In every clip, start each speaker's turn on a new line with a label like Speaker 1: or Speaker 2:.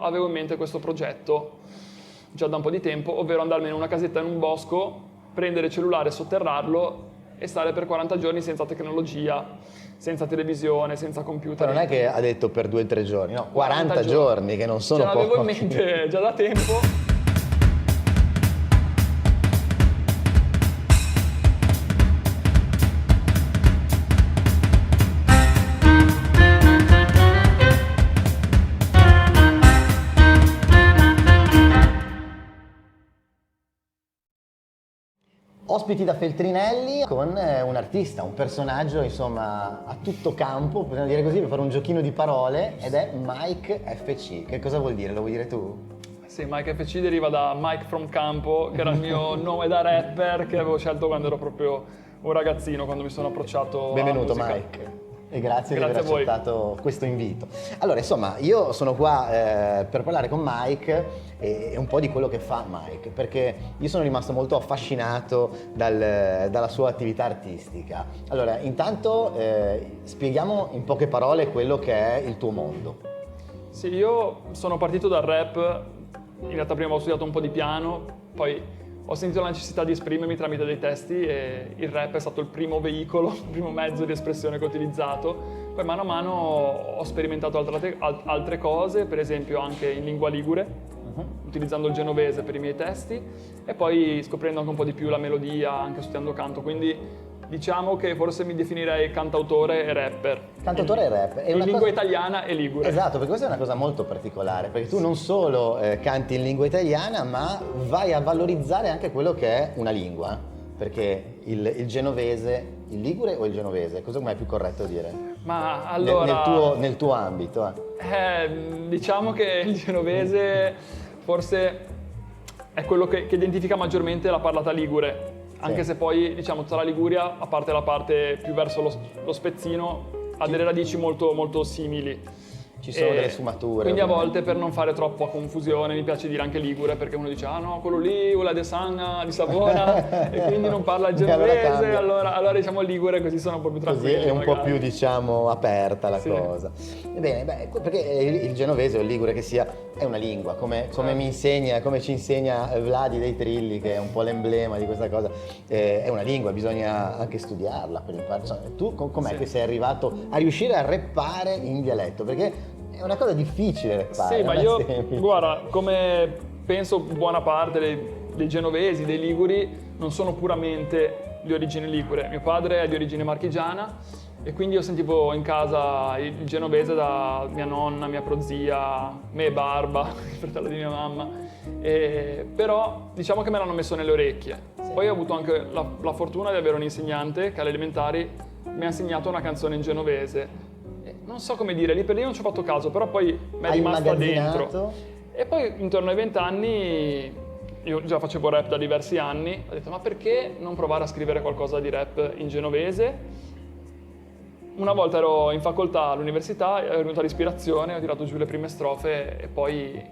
Speaker 1: Avevo in mente questo progetto già da un po' di tempo, ovvero andarmene in una casetta in un bosco, prendere il cellulare, sotterrarlo e stare per 40 giorni senza tecnologia, senza televisione, senza computer.
Speaker 2: Ma non è che ha detto per 2 o 3 giorni, no, 40 giorni, che non sono
Speaker 1: pochi.
Speaker 2: pochi.
Speaker 1: L'avevo in mente già da tempo.
Speaker 2: Ospiti da Feltrinelli con un artista, un personaggio insomma a tutto campo, possiamo dire così, per fare un giochino di parole, ed è Mike FC. Che cosa vuol dire? Lo vuoi dire tu?
Speaker 1: Sì, Mike FC deriva da Mike from Campo, che era il mio nome da rapper che avevo scelto quando ero proprio un ragazzino, quando mi sono approcciato
Speaker 2: Benvenuto
Speaker 1: alla musica.
Speaker 2: Mike. E grazie di aver
Speaker 1: a voi.
Speaker 2: accettato questo invito. Allora, insomma, io sono qua per parlare con Mike e un po' di quello che fa Mike, perché io sono rimasto molto affascinato dalla sua attività artistica. Allora, intanto spieghiamo in poche parole quello che è il tuo mondo.
Speaker 1: Sì, io sono partito dal rap, in realtà prima ho studiato un po' di piano, poi ho sentito la necessità di esprimermi tramite dei testi e il rap è stato il primo veicolo, il primo mezzo di espressione che ho utilizzato. Poi mano a mano ho sperimentato altre cose, per esempio anche in lingua ligure, utilizzando il genovese per i miei testi e poi scoprendo anche un po' di più la melodia, anche studiando canto, quindi diciamo che forse mi definirei cantautore e rapper.
Speaker 2: Cantautore e rap. È
Speaker 1: in
Speaker 2: una
Speaker 1: lingua
Speaker 2: cosa...
Speaker 1: italiana e ligure.
Speaker 2: Esatto, perché questa è una cosa molto particolare, perché tu non solo canti in lingua italiana, ma vai a valorizzare anche quello che è una lingua,
Speaker 1: perché
Speaker 2: il genovese, il ligure o il genovese? Cosa è più corretto dire?
Speaker 1: Ma allora...
Speaker 2: Nel tuo ambito.
Speaker 1: Diciamo che il genovese forse è quello che identifica maggiormente la parlata ligure. Anche se poi, diciamo, tutta la Liguria, a parte la parte più verso lo Spezzino, ha delle radici molto, molto simili.
Speaker 2: Ci sono delle sfumature.
Speaker 1: Quindi a volte, per non fare troppa confusione, mi piace dire anche Ligure, perché uno dice, ah no, quello lì, Ula de Sanna, di Savona, e quindi non parla genovese, allora diciamo Ligure, così sono un po' più tranquilli.
Speaker 2: Così è un
Speaker 1: magari.
Speaker 2: po' più, diciamo, aperta la cosa. Ebbene, perché il genovese o il ligure che sia, è una lingua, come mi insegna, come ci insegna Vladi dei Trilli, che è un po' l'emblema di questa cosa, è una lingua, bisogna anche studiarla per imparare. Insomma, tu com'è che sei arrivato a riuscire a rappare in dialetto? Perché è una cosa difficile rappare.
Speaker 1: Sì, ma io, guarda, come penso buona parte dei genovesi, dei liguri, non sono puramente di origine ligure. Mio padre è di origine marchigiana e quindi io sentivo in casa il genovese da mia nonna, mia prozia, me e Barba, il fratello di mia mamma. Però diciamo che me l'hanno messo nelle orecchie. Poi ho avuto anche la fortuna di avere un insegnante che alle elementari mi ha insegnato una canzone in genovese. Non so come dire, lì per lì non ci ho fatto caso, però poi mi è rimasta dentro. E poi intorno ai 20 anni, io già facevo rap da diversi anni, ho detto ma perché non provare a scrivere qualcosa di rap in genovese? Una volta ero in facoltà all'università, è venuta l'ispirazione, ho tirato giù le prime strofe e poi...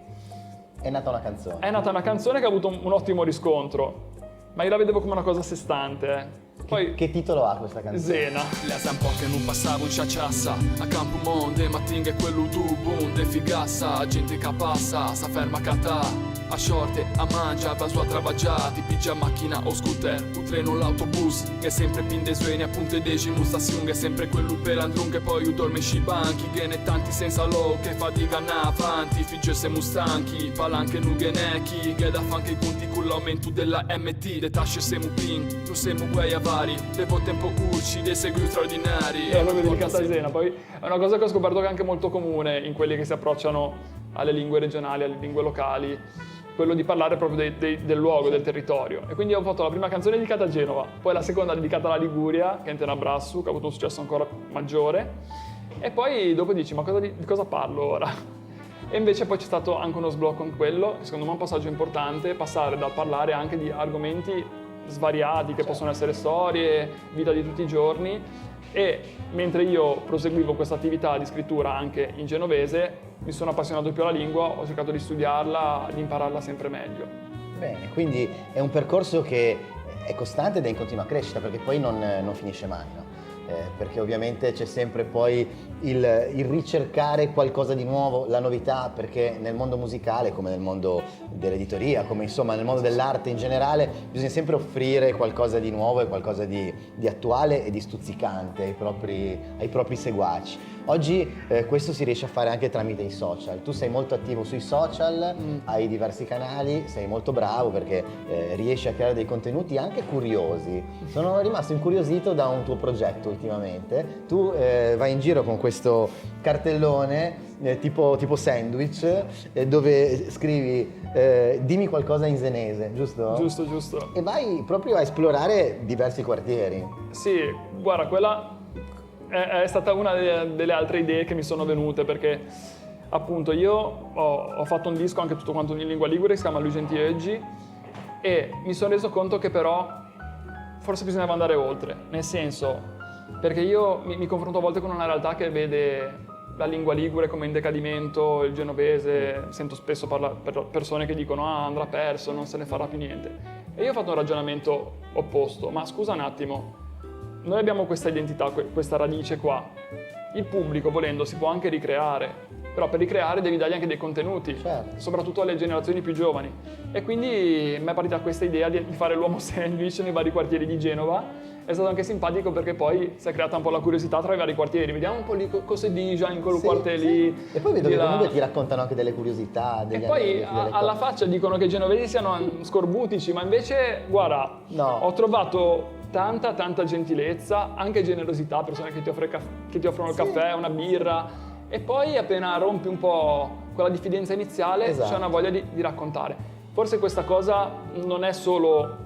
Speaker 2: È nata una canzone.
Speaker 1: È nata una canzone che ha avuto un ottimo riscontro, ma io la vedevo come una cosa a sé stante. Poi,
Speaker 2: che titolo ha questa canzone?
Speaker 1: Zena.
Speaker 3: Lesa un po' che non passavo in ciacciassa a campo monde, ma tinga quello tu bunde figassa, gente che passa, sa ferma catà, a shorte, a mangia, va su a travaggiare, ti pigia macchina o scooter, un treno l'autobus, che sempre pin dei suoni a punte deci, non stazione, è sempre quello per andrun che poi dorme sci banchi, che ne tanti senza lo, che fatica na avanti, figge siamo stanchi, palanche nughe nechi, che da fan che i conti con l'aumento della MT, le tasce siamo pin, non siamo guai avanti. Devo tempo urci, dei segui straordinari.
Speaker 1: È proprio dedicata a Zena. Poi è una cosa che ho scoperto che è anche molto comune in quelli che si approcciano alle lingue regionali, alle lingue locali, quello di parlare proprio del luogo, del territorio. E quindi ho fatto la prima canzone dedicata a Genova, poi la seconda dedicata alla Liguria, che è in Tenebrassu, che ha avuto un successo ancora maggiore. E poi dopo dici, ma di cosa parlo ora? E invece poi c'è stato anche uno sblocco in quello, secondo me è un passaggio importante, passare dal parlare anche di argomenti svariati che possono essere storie, vita di tutti i giorni, e mentre io proseguivo questa attività di scrittura anche in genovese mi sono appassionato più alla lingua, ho cercato di studiarla, di impararla sempre meglio.
Speaker 2: Bene, quindi è un percorso che è costante ed è in continua crescita, perché poi non finisce mai, no? Perché ovviamente c'è sempre poi il ricercare qualcosa di nuovo, la novità, perché nel mondo musicale, come nel mondo dell'editoria, come insomma nel mondo dell'arte in generale, bisogna sempre offrire qualcosa di nuovo e qualcosa di attuale e di stuzzicante ai propri seguaci. Oggi questo si riesce a fare anche tramite i social. Tu sei molto attivo sui social, hai diversi canali, sei molto bravo perché riesci a creare dei contenuti anche curiosi. Sono rimasto incuriosito da un tuo progetto ultimamente. Tu vai in giro con questo cartellone tipo sandwich dove scrivi dimmi qualcosa in senese, giusto?
Speaker 1: Giusto.
Speaker 2: E vai proprio a esplorare diversi quartieri.
Speaker 1: Sì, guarda, quella è stata una delle altre idee che mi sono venute, perché appunto io ho fatto un disco anche tutto quanto in lingua ligure che si chiama Lui Gentileggi, e mi sono reso conto che però forse bisognava andare oltre, nel senso, perché io mi confronto a volte con una realtà che vede la lingua ligure come in decadimento, il genovese, sento spesso persone che dicono andrà perso, non se ne farà più niente. E io ho fatto un ragionamento opposto, ma scusa un attimo, noi abbiamo questa identità, questa radice qua, il pubblico volendo si può anche ricreare, però per ricreare devi dargli anche dei contenuti,
Speaker 2: certo,
Speaker 1: soprattutto alle generazioni più giovani. E quindi mi è partita questa idea di fare l'uomo sandwich nei vari quartieri di Genova. È stato anche simpatico perché poi si è creata un po' la curiosità tra i vari quartieri, vediamo un po' lì cosa dice in quel quartiere lì.
Speaker 2: E poi vedo che comunque ti raccontano anche delle curiosità, degli
Speaker 1: e poi
Speaker 2: aneddoti,
Speaker 1: alla faccia dicono che i genovesi siano scorbutici, ma invece, guarda,
Speaker 2: no,
Speaker 1: ho trovato tanta gentilezza, anche generosità, persone che ti offrono il caffè, una birra, e poi appena rompi un po' quella diffidenza iniziale,
Speaker 2: esatto,
Speaker 1: c'è una voglia di raccontare. Forse questa cosa non è solo...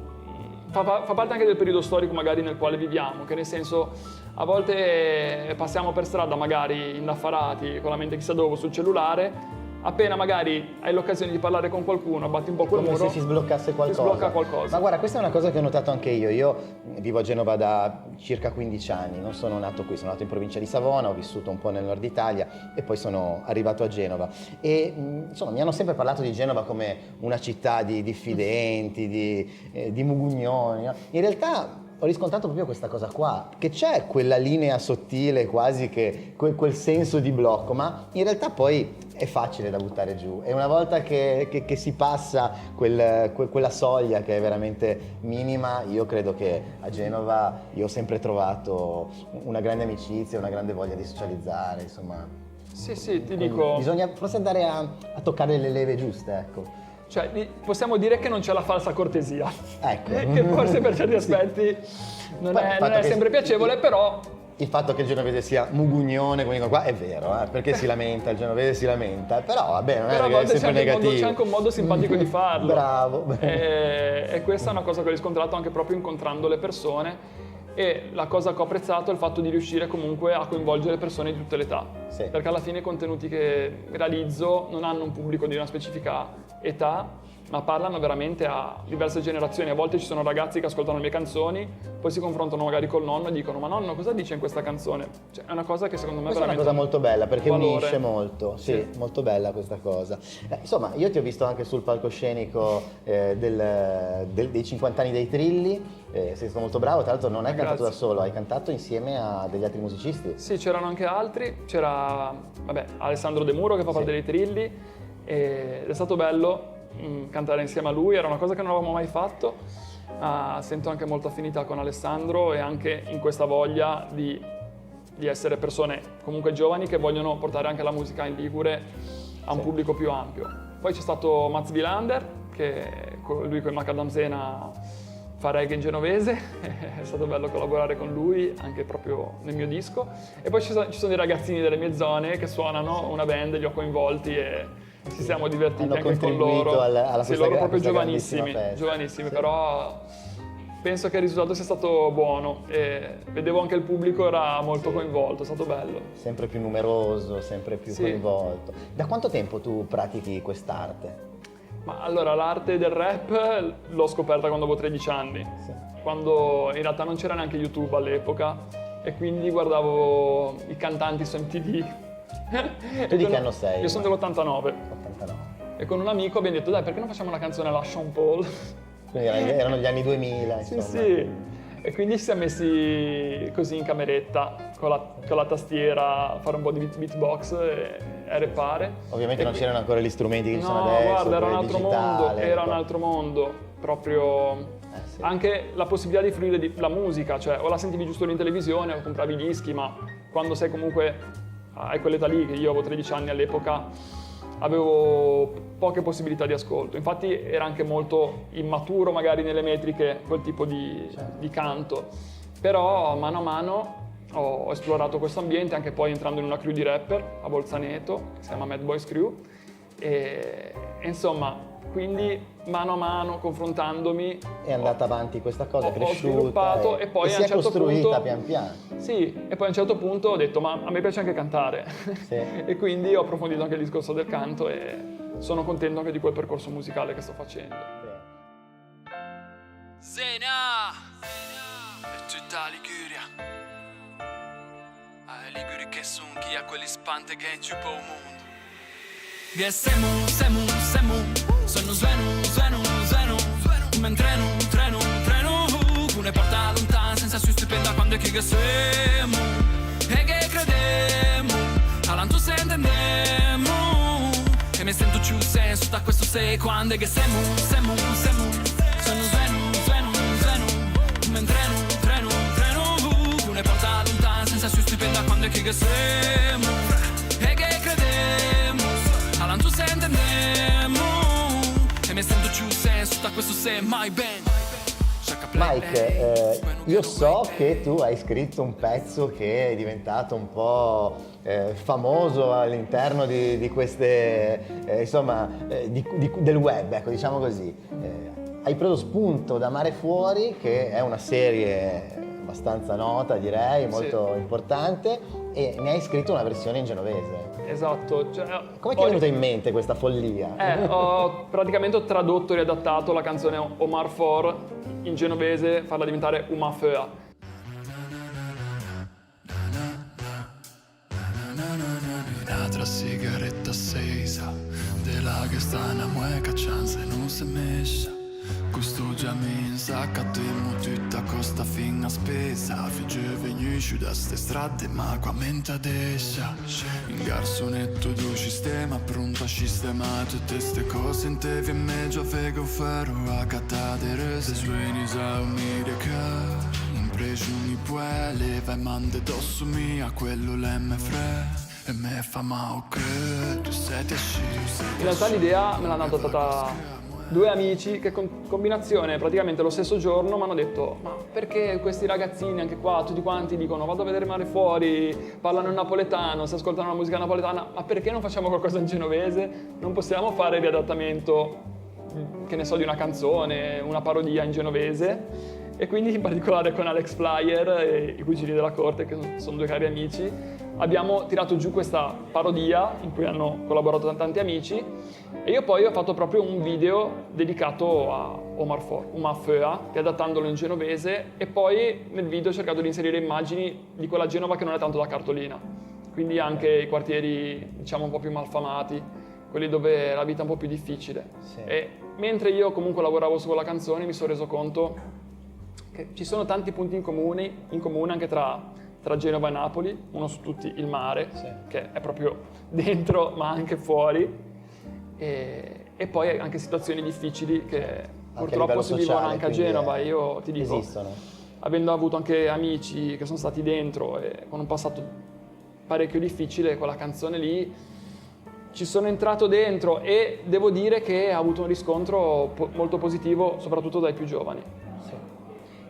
Speaker 1: Fa parte anche del periodo storico magari nel quale viviamo, che nel senso a volte passiamo per strada magari indaffarati con la mente chissà dove sul cellulare, appena magari hai l'occasione di parlare con qualcuno, batti un po' quel
Speaker 2: come
Speaker 1: muro,
Speaker 2: se si sbloccasse qualcosa.
Speaker 1: si sblocca qualcosa.
Speaker 2: Ma guarda, questa è una cosa che ho notato anche io. Io vivo a Genova da circa 15 anni, non sono nato qui, sono nato in provincia di Savona, ho vissuto un po' nel nord Italia e poi sono arrivato a Genova. E insomma mi hanno sempre parlato di Genova come una città di diffidenti, di mugugnoni, no? In realtà ho riscontrato proprio questa cosa qua, che c'è quella linea sottile quasi, che quel senso di blocco, ma in realtà poi è facile da buttare giù, e una volta che si passa quella soglia che è veramente minima, io credo che a Genova io ho sempre trovato una grande amicizia, una grande voglia di socializzare, insomma.
Speaker 1: Sì, ti dico...
Speaker 2: Bisogna forse andare a toccare le leve giuste, ecco.
Speaker 1: Cioè, possiamo dire che non c'è la falsa cortesia,
Speaker 2: Ecco.
Speaker 1: che forse per certi aspetti non è sempre piacevole, però...
Speaker 2: Il fatto che il genovese sia mugugnone, come dicono qua, è vero, perché si lamenta, il genovese si lamenta, però vabbè, non
Speaker 1: però
Speaker 2: è che è sempre negativo.
Speaker 1: C'è anche un modo simpatico di farlo.
Speaker 2: Bravo.
Speaker 1: E questa è una cosa che ho riscontrato anche proprio incontrando le persone, e la cosa che ho apprezzato è il fatto di riuscire comunque a coinvolgere persone di tutte le età,
Speaker 2: Sì.
Speaker 1: perché alla fine i contenuti che realizzo non hanno un pubblico di una specifica età, ma parlano veramente a diverse generazioni. A volte ci sono ragazzi che ascoltano le mie canzoni, poi si confrontano magari col nonno e dicono: ma nonno, cosa dice in questa canzone? Cioè, è una cosa che secondo me
Speaker 2: Questa è una
Speaker 1: veramente
Speaker 2: cosa molto bella, perché
Speaker 1: valore.
Speaker 2: unisce molto, sì, molto bella questa cosa. Insomma, io ti ho visto anche sul palcoscenico dei 50 anni dei Trilli, sei stato molto bravo, tra l'altro non hai cantato da solo, hai cantato insieme a degli altri musicisti.
Speaker 1: Sì, c'erano anche altri, c'era Alessandro De Muro che fa parte dei Trilli, ed è stato bello cantare insieme a lui, era una cosa che non avevamo mai fatto. Sento anche molta affinità con Alessandro, e anche in questa voglia di essere persone comunque giovani che vogliono portare anche la musica in ligure a un pubblico più ampio. Poi c'è stato Mats Wilander, che lui con i Macadamsena fa reggae in genovese, è stato bello collaborare con lui anche proprio nel mio disco. E poi ci sono dei ragazzini delle mie zone che suonano, una band, li ho coinvolti e ci siamo divertiti
Speaker 2: Hanno
Speaker 1: anche con loro.
Speaker 2: alla
Speaker 1: sì, loro proprio
Speaker 2: questa
Speaker 1: giovanissimi,
Speaker 2: sì.
Speaker 1: Però penso che il risultato sia stato buono, e vedevo anche il pubblico era molto coinvolto, è stato bello.
Speaker 2: Sempre più numeroso, sempre più coinvolto. Da quanto tempo tu pratichi quest'arte?
Speaker 1: Ma allora, l'arte del rap l'ho scoperta quando avevo 13 anni, quando in realtà non c'era neanche YouTube all'epoca, e quindi guardavo i cantanti su MTV.
Speaker 2: Tu di che anno sei?
Speaker 1: Io sono dell'89.
Speaker 2: 89.
Speaker 1: E con un amico abbiamo detto: dai, perché non facciamo una canzone alla Sean Paul?
Speaker 2: Quindi erano gli anni 2000, insomma.
Speaker 1: Sì. E quindi ci siamo messi così in cameretta con la tastiera a fare un po' di beatbox e a rappare.
Speaker 2: Ovviamente non c'erano ancora gli strumenti che ci sono
Speaker 1: No,
Speaker 2: adesso.
Speaker 1: guarda, era un
Speaker 2: quello
Speaker 1: altro
Speaker 2: digitale,
Speaker 1: mondo, era un
Speaker 2: ecco.
Speaker 1: altro mondo, proprio
Speaker 2: Sì.
Speaker 1: anche la possibilità di fruire la musica, cioè o la sentivi giusto in televisione o compravi i dischi, ma quando sei comunque a quell'età lì, che io avevo 13 anni all'epoca, avevo poche possibilità di ascolto. Infatti era anche molto immaturo magari nelle metriche quel tipo di canto, però mano a mano ho esplorato questo ambiente, anche poi entrando in una crew di rapper a Bolzaneto, che si chiama Mad Boys Crew, e insomma, quindi mano a mano, confrontandomi,
Speaker 2: È andata avanti questa cosa, è
Speaker 1: ho
Speaker 2: cresciuta
Speaker 1: sviluppato e poi a
Speaker 2: si
Speaker 1: un
Speaker 2: è
Speaker 1: certo
Speaker 2: costruita
Speaker 1: punto
Speaker 2: pian piano.
Speaker 1: sì, e poi a un certo punto ho detto ma a me piace anche cantare
Speaker 2: Sì.
Speaker 1: e quindi ho approfondito anche il discorso del canto e sono contento anche di quel percorso musicale che sto facendo.
Speaker 3: Zena e tutta Liguria. Ah, Liguri che son chi ha quelli spante che ci può un mondo. Che semu, sono svenu, mentre treno, ne porta lontano senza sui stipenda quando è chi che siamo e che credemo, all'anto se intendemo, che mi sento più senso da questo sei quando è che semu, sono svenu, mentre treno, ne porta lontano senza sui stipenda quando è chi che siamo e che credemo, all'anto se intendemo, che mi sento più senso da questo sei mai ben.
Speaker 2: Mike, io so che tu hai scritto un pezzo che è diventato un po' famoso all'interno di queste, del web, ecco, diciamo così. Hai preso spunto da Mare Fuori, che è una serie abbastanza nota, direi, molto importante, e ne hai scritto una versione in genovese.
Speaker 1: Esatto.
Speaker 2: Come ti è venuta in mente questa follia?
Speaker 1: Ho praticamente tradotto e riadattato la canzone Omar For in genovese, farla diventare Uma Fea.
Speaker 3: Un'altra sigaretta accesa della che sta una mueca chance non si mescia. Questo già mi insaccatemmo tutta costa fin a spesa. Figge venuti da ste strade ma qua mente descia. In garsonetto do sistema pronto a sistemare tutte ste cose in te vi meglio fego ferro a catadere. Se suoni sa unire che in precio mi puoi leva e mande dosso mia quello l'emme fre. E me fa ma che tu sei
Speaker 1: In realtà l'idea me l'hanno data due amici che con combinazione praticamente lo stesso giorno mi hanno detto ma perché questi ragazzini anche qua tutti quanti dicono vado a vedere Mare Fuori, parlano in napoletano, si ascoltano la musica napoletana, ma perché non facciamo qualcosa in genovese? Non possiamo fare il riadattamento, che ne so, di una canzone, una parodia in genovese? E quindi in particolare con Alex Flyer e i Cugini della Corte, che sono due cari amici, abbiamo tirato giù questa parodia in cui hanno collaborato tanti amici e io poi ho fatto proprio un video dedicato a Omar For, Uma Fea, riadattandolo in genovese, e poi nel video ho cercato di inserire immagini di quella Genova che non è tanto da cartolina, quindi anche i quartieri diciamo un po' più malfamati, quelli dove la vita è un po' più difficile.
Speaker 2: Sì.
Speaker 1: E mentre io comunque lavoravo su quella canzone mi sono reso conto che ci sono tanti punti in comune anche tra Genova e Napoli, uno su tutti il mare, che è proprio dentro ma anche fuori, e poi anche situazioni difficili che purtroppo si vivono anche a Genova. Io ti dico,
Speaker 2: esistono.
Speaker 1: avendo avuto anche amici che sono stati dentro e con un passato parecchio difficile, quella canzone lì ci sono entrato dentro e devo dire che ha avuto un riscontro molto positivo, soprattutto dai più giovani.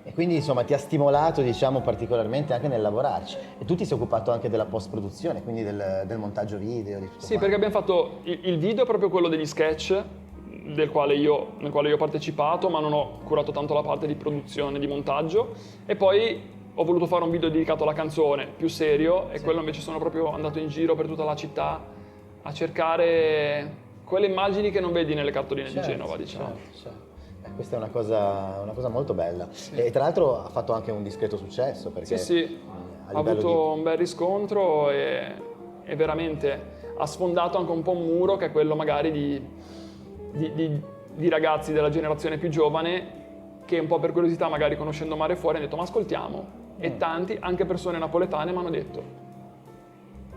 Speaker 2: E quindi insomma ti ha stimolato diciamo particolarmente anche nel lavorarci. E tu ti sei occupato anche della post-produzione, quindi del montaggio video, di tutto
Speaker 1: Sì,
Speaker 2: quanto.
Speaker 1: perché abbiamo fatto il video, proprio quello degli sketch, nel quale io ho partecipato, ma non ho curato tanto la parte di produzione, di montaggio, e poi ho voluto fare un video dedicato alla canzone, più serio, e quello invece sono proprio andato in giro per tutta la città a cercare quelle immagini che non vedi nelle cartoline di Genova, diciamo.
Speaker 2: Certo. Questa è una cosa molto bella. E tra l'altro ha fatto anche un discreto successo perché
Speaker 1: Sì, ha avuto un bel riscontro e veramente ha sfondato anche un po' un muro che è quello magari di ragazzi della generazione più giovane che un po' per curiosità, magari conoscendo Mare Fuori, hanno detto ma ascoltiamo. E tanti, anche persone napoletane, mi hanno detto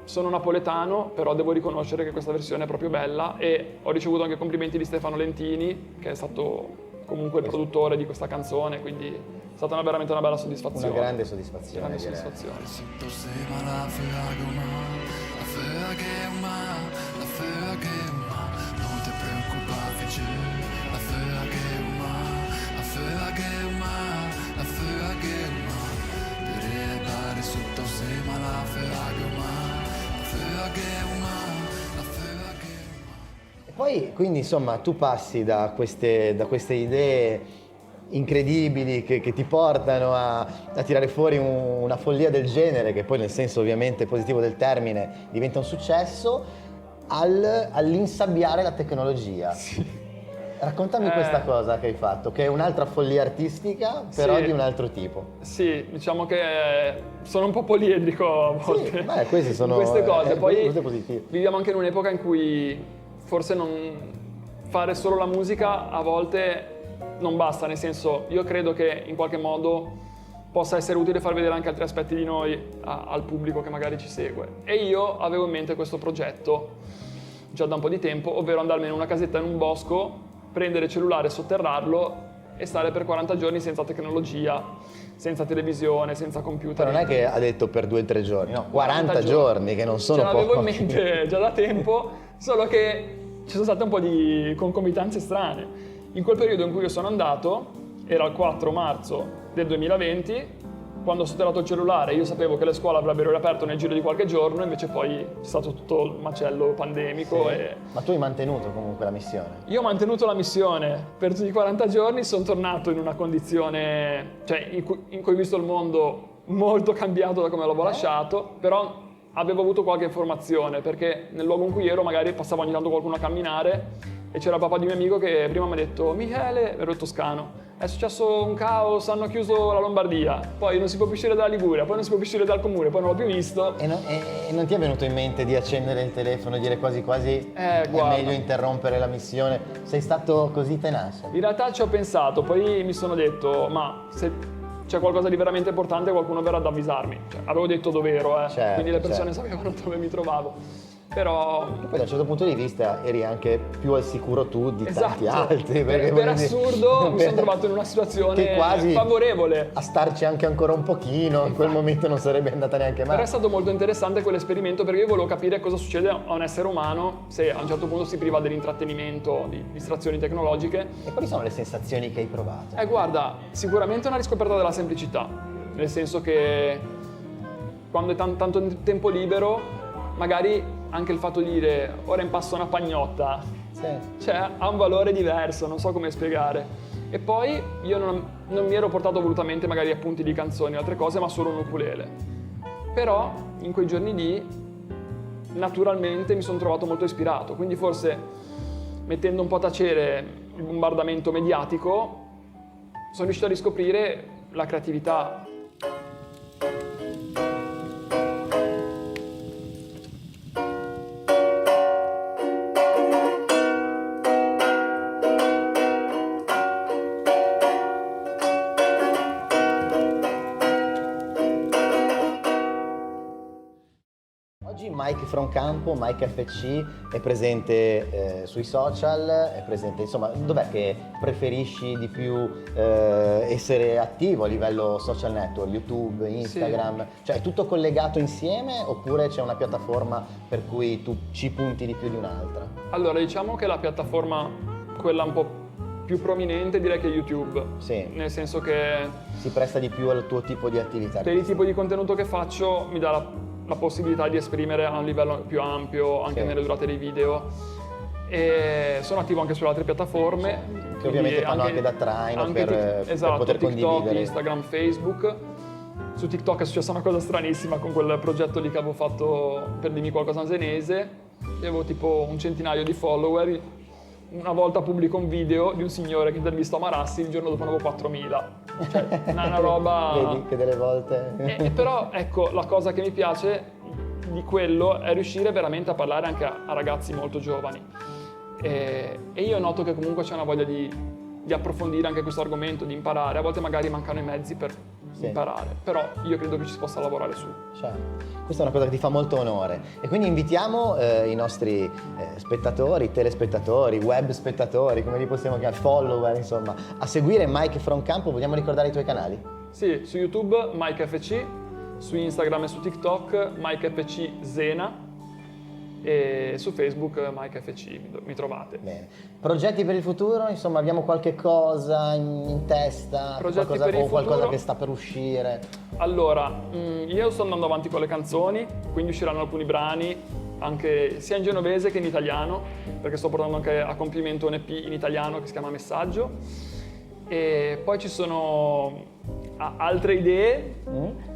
Speaker 1: sono napoletano, però devo riconoscere che questa versione è proprio bella, e ho ricevuto anche complimenti di Stefano Lentini, che è stato comunque il produttore di questa canzone, quindi è stata veramente una bella soddisfazione.
Speaker 2: Una grande soddisfazione.
Speaker 1: Grande
Speaker 2: direi.
Speaker 1: soddisfazione.
Speaker 2: E poi, quindi, insomma, tu passi da queste idee incredibili che ti portano a tirare fuori una follia del genere, che poi nel senso ovviamente positivo del termine diventa un successo, all'insabbiare la tecnologia.
Speaker 1: Sì.
Speaker 2: Raccontami questa cosa che hai fatto, che è un'altra follia artistica, però
Speaker 1: Sì.
Speaker 2: di un altro tipo.
Speaker 1: Sì, diciamo che sono un po' poliedrico a volte.
Speaker 2: Sì, beh, queste sono
Speaker 1: in queste cose. Poi
Speaker 2: cose positive.
Speaker 1: viviamo anche in un'epoca in cui forse non fare solo la musica a volte non basta, nel senso, io credo che in qualche modo possa essere utile far vedere anche altri aspetti di noi al pubblico che magari ci segue. E io avevo in mente questo progetto già da un po' di tempo, ovvero andarmene in una casetta in un bosco, prendere il cellulare, sotterrarlo e stare per 40 giorni senza tecnologia, senza televisione, senza computer.
Speaker 2: Però non è che ha detto per 2 o 3 giorni, no, 40 giorni, che non sono
Speaker 1: Ce l'avevo
Speaker 2: pochi.
Speaker 1: in mente già da tempo, solo che ci sono state un po' di concomitanze strane. In quel periodo in cui io sono andato, era il 4 marzo del 2020, quando ho sotterrato il cellulare io sapevo che le scuole avrebbero riaperto nel giro di qualche giorno, invece poi c'è stato tutto il macello pandemico.
Speaker 2: Sì.
Speaker 1: E
Speaker 2: Ma tu hai mantenuto comunque la missione?
Speaker 1: io ho mantenuto la missione per tutti i 40 giorni, sono tornato in una condizione, cioè in cui ho visto il mondo molto cambiato da come l'avevo lasciato, però avevo avuto qualche informazione, perché nel luogo in cui ero magari passava ogni tanto qualcuno a camminare e c'era il papà di mio amico che prima mi ha detto Michele, ero toscano, è successo un caos, hanno chiuso la Lombardia, poi non si può più uscire dalla Liguria, poi non si può più uscire dal comune, poi non l'ho più visto.
Speaker 2: E non ti è venuto in mente di accendere il telefono e dire quasi quasi è
Speaker 1: guarda.
Speaker 2: meglio interrompere la missione? Sei stato così tenace?
Speaker 1: In realtà ci ho pensato, poi mi sono detto ma se c'è qualcosa di veramente importante qualcuno verrà ad avvisarmi. Cioè, avevo detto dove ero,
Speaker 2: Certo,
Speaker 1: quindi le persone
Speaker 2: certo.
Speaker 1: sapevano dove mi trovavo. Però
Speaker 2: Poi da un certo punto di vista eri anche più al sicuro tu di tanti
Speaker 1: esatto,
Speaker 2: altri.
Speaker 1: per
Speaker 2: voglio dire,
Speaker 1: assurdo mi sono trovato in una situazione
Speaker 2: che quasi
Speaker 1: favorevole.
Speaker 2: a starci anche ancora un pochino, in quel momento non sarebbe andata neanche
Speaker 1: Però è
Speaker 2: male.
Speaker 1: stato molto interessante quell'esperimento, perché io volevo capire cosa succede a un essere umano se a un certo punto si priva dell'intrattenimento, di distrazioni tecnologiche.
Speaker 2: E quali sono le sensazioni che hai provato?
Speaker 1: Guarda, sicuramente una riscoperta della semplicità, nel senso che quando è tanto tempo libero, magari anche il fatto di dire ora impasto una pagnotta,
Speaker 2: Sì.
Speaker 1: cioè ha un valore diverso, non so come spiegare. E poi io non mi ero portato volutamente magari appunti di canzoni o altre cose, ma solo un ukulele. Però in quei giorni lì naturalmente mi sono trovato molto ispirato, quindi forse mettendo un po' a tacere il bombardamento mediatico sono riuscito a riscoprire la creatività.
Speaker 2: Oggi Mike Froncampo, Mike FC, è presente sui social, è presente, insomma, dov'è che preferisci di più essere attivo a livello social network, YouTube, Instagram? Cioè è tutto collegato insieme oppure c'è una piattaforma per cui tu ci punti di più di un'altra?
Speaker 1: Allora, diciamo che la piattaforma, quella un po' più prominente, direi che è YouTube.
Speaker 2: Sì.
Speaker 1: Nel senso che
Speaker 2: Si presta di più al tuo tipo di attività?
Speaker 1: per il tipo di contenuto che faccio mi dà la possibilità di esprimere a un livello più ampio anche
Speaker 2: Sì.
Speaker 1: nelle durate dei video. E sono attivo anche sulle altre piattaforme.
Speaker 2: Che ovviamente
Speaker 1: quindi
Speaker 2: fanno anche da traino per
Speaker 1: esatto,
Speaker 2: poter
Speaker 1: TikTok,
Speaker 2: condividere.
Speaker 1: Instagram, Facebook. Su TikTok è successa una cosa stranissima con quel progetto lì che avevo fatto per Dimmi qualcosa in senese. Avevo tipo un centinaio di follower. Una volta pubblico un video di un signore che intervista Marassi, il giorno dopo ne avevo 4.000. Cioè, una roba...
Speaker 2: Vedi che delle volte...
Speaker 1: Però ecco, la cosa che mi piace di quello è riuscire veramente a parlare anche a ragazzi molto giovani. E io noto che comunque c'è una voglia di di approfondire anche questo argomento, di imparare. A volte magari mancano i mezzi per imparare, però io credo che ci si possa lavorare su.
Speaker 2: Cioè, questa è una cosa che ti fa molto onore e quindi invitiamo i nostri spettatori, telespettatori, web spettatori, come li possiamo chiamare, follower, insomma, a seguire Mike From Campo. Vogliamo ricordare i tuoi canali?
Speaker 1: Sì, su YouTube Mike FC, su Instagram e su TikTok Mike FC Zena e su Facebook Mike FC mi trovate.
Speaker 2: Bene. Progetti per il futuro? Insomma, abbiamo qualche cosa in testa?
Speaker 1: Progetti per il futuro?
Speaker 2: Qualcosa che sta per uscire?
Speaker 1: Allora, io sto andando avanti con le canzoni, quindi usciranno alcuni brani anche sia in genovese che in italiano, perché sto portando anche a compimento un EP in italiano che si chiama Messaggio. E poi ci sono altre idee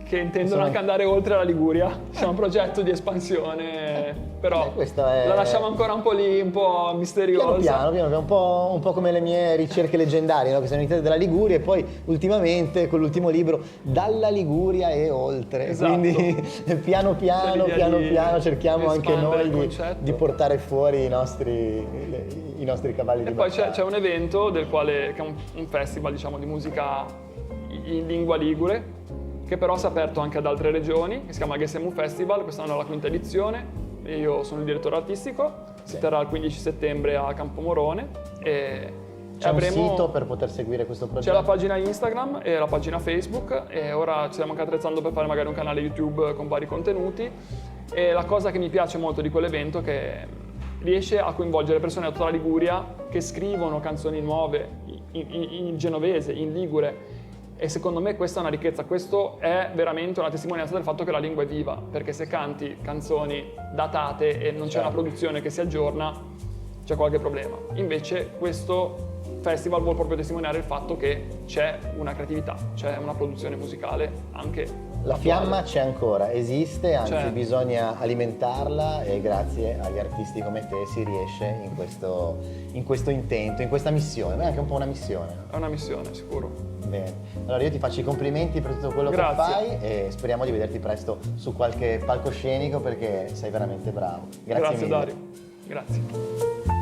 Speaker 1: che intendono anche andare oltre la Liguria. C'è un progetto di espansione, però la lasciamo ancora un po' lì, un po' misteriosa.
Speaker 2: Piano, un po' come le mie ricerche leggendarie, no? Che sono iniziate dalla Liguria e poi ultimamente con l'ultimo libro dalla Liguria e oltre.
Speaker 1: Esatto.
Speaker 2: Quindi piano piano cerchiamo anche noi di portare fuori i nostri cavalli di battaglia.
Speaker 1: E poi c'è un evento che è un festival, diciamo, di musica in lingua ligure, che però si è aperto anche ad altre regioni, che si chiama Gesemu Festival. Quest'anno è la 5ª edizione, io sono il direttore artistico, si terrà il 15 settembre a Campomorone.
Speaker 2: C'è un sito per poter seguire questo progetto?
Speaker 1: C'è la pagina Instagram e la pagina Facebook, e ora ci stiamo anche attrezzando per fare magari un canale YouTube con vari contenuti. E la cosa che mi piace molto di quell'evento è che riesce a coinvolgere persone da tutta la Liguria che scrivono canzoni nuove in genovese, in ligure. E secondo me questa è una ricchezza, questo è veramente una testimonianza del fatto che la lingua è viva, perché se canti canzoni datate e non c'è una produzione che si aggiorna, c'è qualche problema. Invece questo festival vuole proprio testimoniare il fatto che c'è una creatività, c'è una produzione musicale anche
Speaker 2: la fiamma c'è ancora, esiste, anzi
Speaker 1: c'è.
Speaker 2: Bisogna alimentarla e grazie agli artisti come te si riesce in questo intento, in questa missione. Ma è anche un po' una missione.
Speaker 1: È una missione, sicuro.
Speaker 2: Bene, allora io ti faccio i complimenti per tutto quello
Speaker 1: Grazie.
Speaker 2: che fai e speriamo di vederti presto su qualche palcoscenico perché sei veramente bravo. Grazie mille.
Speaker 1: Dario. Grazie.